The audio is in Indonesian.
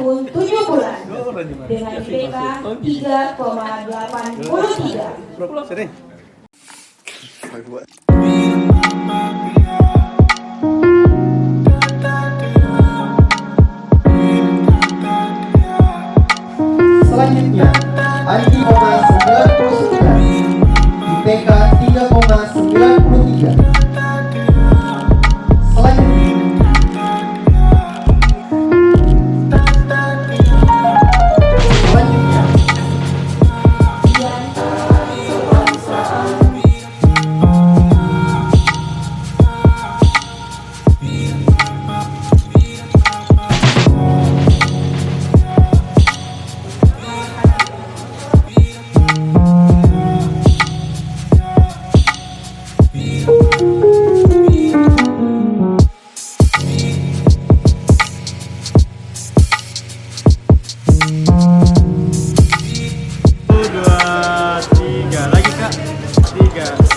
tahun 7 bulan dengan IPK 3,83. Selanjutnya, ID 99, IPK 3,93. Selanjutnya, Dua, tiga lagi kak, tiga.